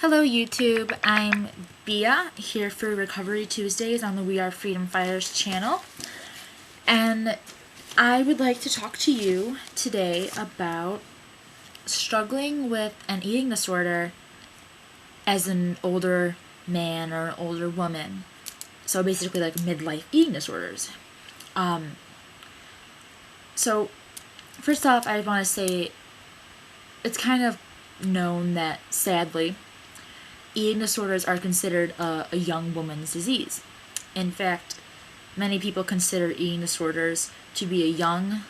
Hello YouTube, I'm Bia, here for Recovery Tuesdays on the WeRFreEDomFighters channel, and I would like to talk to you today about struggling with an eating disorder as an older man or an older woman. So basically like midlife eating disorders. So first off, I want to say it's kind of known that, sadly, eating disorders are considered a young woman's disease. In fact, many people consider eating disorders to be a young,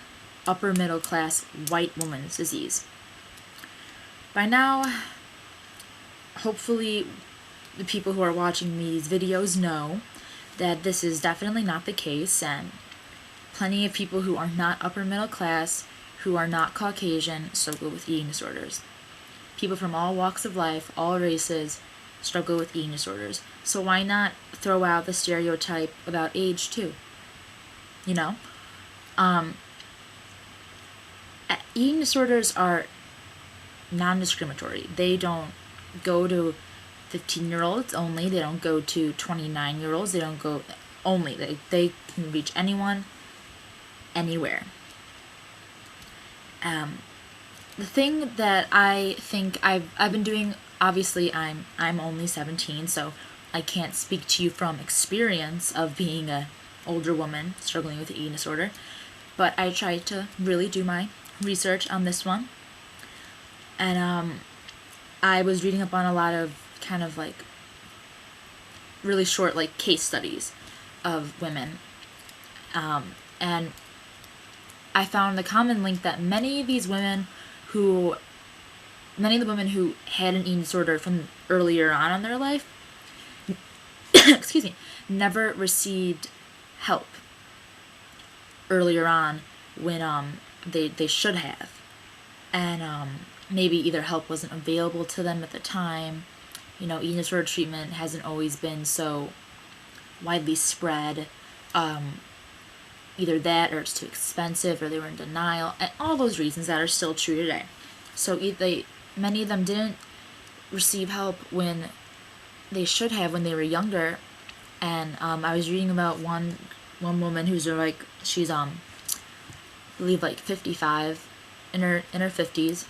upper middle class white woman's disease. By now, hopefully the people who are watching these videos know that this is definitely not the case, and plenty of people who are not upper middle class, who are not Caucasian, struggle with eating disorders. People from all walks of life, all races, struggle with eating disorders. So why not throw out the stereotype about age too? You know? Eating disorders are non-discriminatory. They don't go to 15-year-olds only. They don't go to 29-year-olds. They don't go only. They can reach anyone, anywhere. The thing that I think I've been doing, obviously I'm only 17, so I can't speak to you from experience of being a older woman struggling with an eating disorder, but I tried to really do my research on this one, and I was reading up on a lot of kind of like really short like case studies of women, and I found the common link that many of the women who had an eating disorder from earlier on in their life, excuse me, never received help earlier on when they should have, and maybe either help wasn't available to them at the time. You know, eating disorder treatment hasn't always been so widely spread. Either that, or it's too expensive, or they were in denial, and all those reasons that are still true today. So many of them didn't receive help when they should have when they were younger. And I was reading about one woman who's like, she's I believe like 55, in her 50s,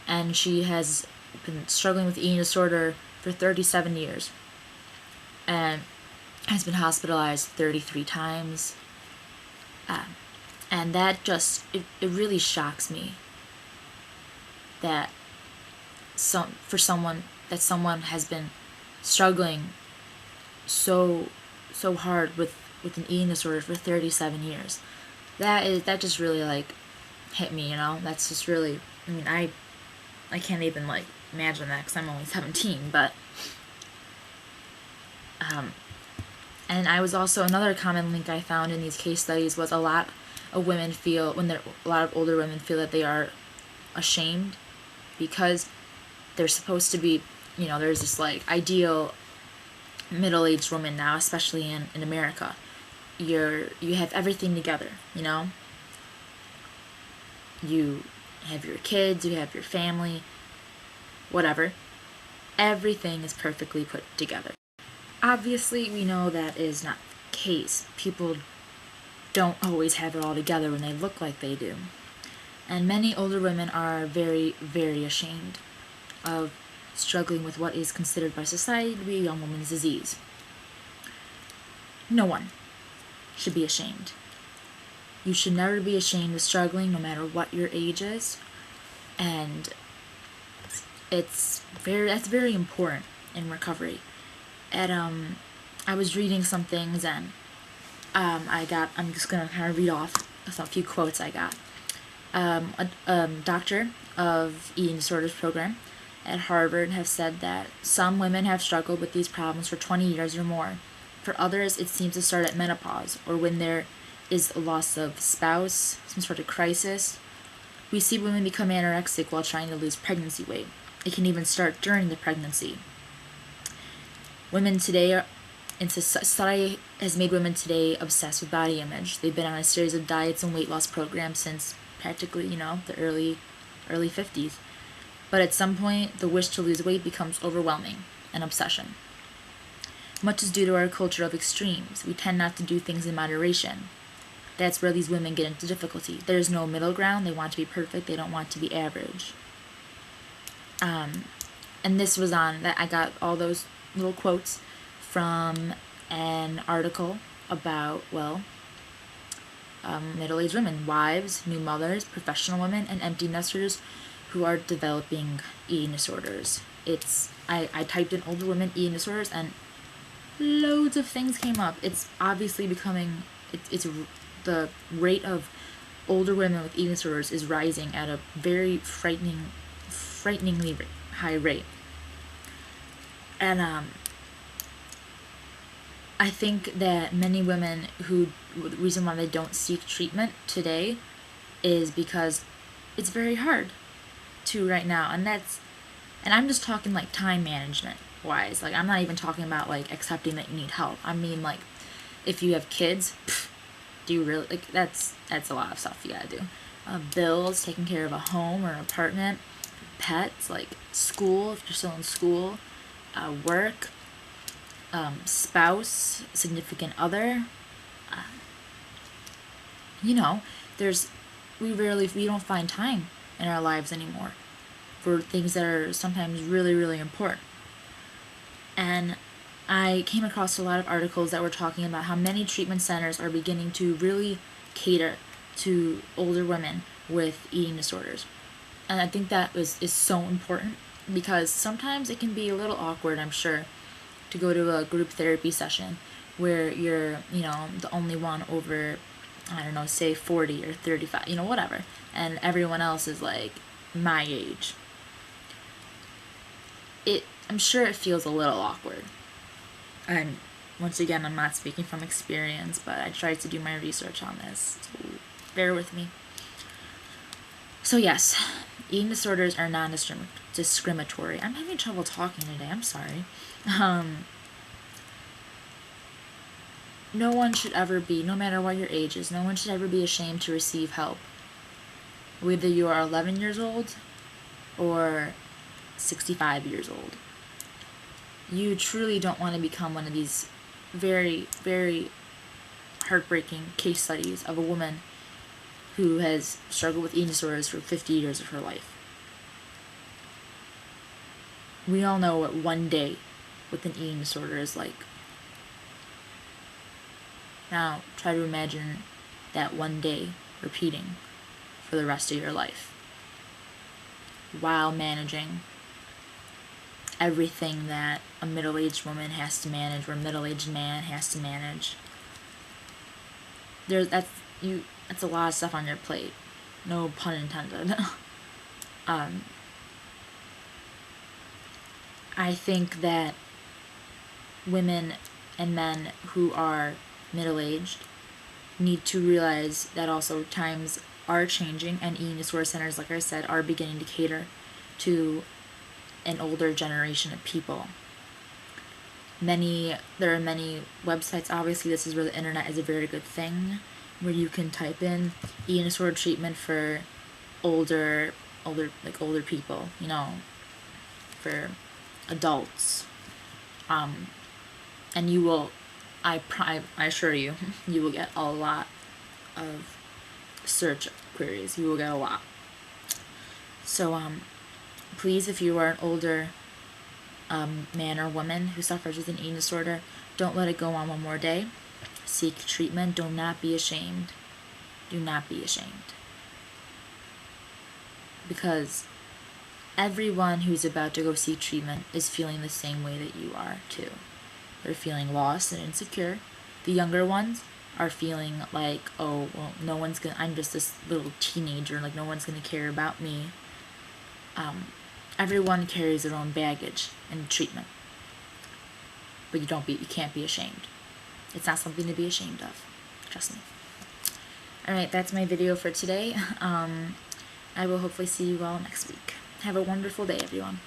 and she has been struggling with eating disorder for 37 years, and has been hospitalized 33 times. And that just, it really shocks me that someone has been struggling so hard with an eating disorder for 37 years. That just really like hit me, you know. That's just really, I mean, I can't even like imagine that because I'm only 17, but and I was also, another common link I found in these case studies was a lot of women feel, a lot of older women feel that they are ashamed because they're supposed to be, you know, there's this like ideal middle-aged woman now, especially in America. You have everything together, you know? You have your kids, you have your family, whatever. Everything is perfectly put together. Obviously, we know that is not the case. People don't always have it all together when they look like they do. And many older women are very, very ashamed of struggling with what is considered by society to be a young woman's disease. No one should be ashamed. You should never be ashamed of struggling, no matter what your age is. And that's very important in recovery. And I was reading some things, and I'm just gonna kind of read off a few quotes I got. A doctor of eating disorders program at Harvard have said that some women have struggled with these problems for 20 years or more. For others, it seems to start at menopause, or when there is a loss of spouse, some sort of crisis. We see women become anorexic while trying to lose pregnancy weight. It can even start during the pregnancy. Women today society has made women today obsessed with body image. They've been on a series of diets and weight loss programs since practically, you know, the early 50s. But at some point, the wish to lose weight becomes overwhelming, an obsession. Much is due to our culture of extremes. We tend not to do things in moderation. That's where these women get into difficulty. There's no middle ground. They want to be perfect. They don't want to be average. And this was on that. I got all those little quotes from an article about, middle-aged women, wives, new mothers, professional women, and empty nesters who are developing eating disorders. I typed in older women eating disorders and loads of things came up. It's obviously becoming, the rate of older women with eating disorders is rising at a very frighteningly high rate. And I think that many women the reason why they don't seek treatment today is because it's very hard to right now. And I'm just talking like time management wise. Like, I'm not even talking about like accepting that you need help. I mean, like, if you have kids, do you really, like, that's a lot of stuff you gotta do. Bills, taking care of a home or an apartment, pets, like school, if you're still in school, work, spouse, significant other. We don't find time in our lives anymore for things that are sometimes really, really important. And I came across a lot of articles that were talking about how many treatment centers are beginning to really cater to older women with eating disorders. And I think that is so important, because sometimes it can be a little awkward, I'm sure, to go to a group therapy session where you're, the only one over, I don't know, say 40 or 35, whatever, and everyone else is like my age. I'm sure it feels a little awkward. And once again, I'm not speaking from experience, but I tried to do my research on this, so bear with me. So yes, eating disorders are non-discriminatory. I'm having trouble talking today, I'm sorry. No one should ever be, no matter what your age is, no one should ever be ashamed to receive help. Whether you are 11 years old or 65 years old. You truly don't want to become one of these very, very heartbreaking case studies of a woman who has struggled with eating disorders for 50 years of her life. We all know what one day with an eating disorder is like. Now, try to imagine that one day repeating for the rest of your life, while managing everything that a middle-aged woman has to manage, or a middle-aged man has to manage. That's a lot of stuff on your plate. No pun intended. I think that women and men who are middle-aged need to realize that also times are changing, and eating disorder centers, like I said, are beginning to cater to an older generation of people. There are many websites, obviously this is where the internet is a very good thing, where you can type in eating disorder treatment for older people, for adults. And you will, I assure you, you will get a lot of search queries. You will get a lot. So, please, if you are an older man or woman who suffers with an eating disorder, don't let it go on one more day. Seek treatment. Do not be ashamed. Do not be ashamed. Because everyone who's about to go seek treatment is feeling the same way that you are too. They're feeling lost and insecure. The younger ones are feeling like, oh, well, I'm just this little teenager, like no one's gonna care about me. Everyone carries their own baggage in treatment. But you can't be ashamed. It's not something to be ashamed of. Trust me. Alright, that's my video for today. I will hopefully see you all next week. Have a wonderful day, everyone.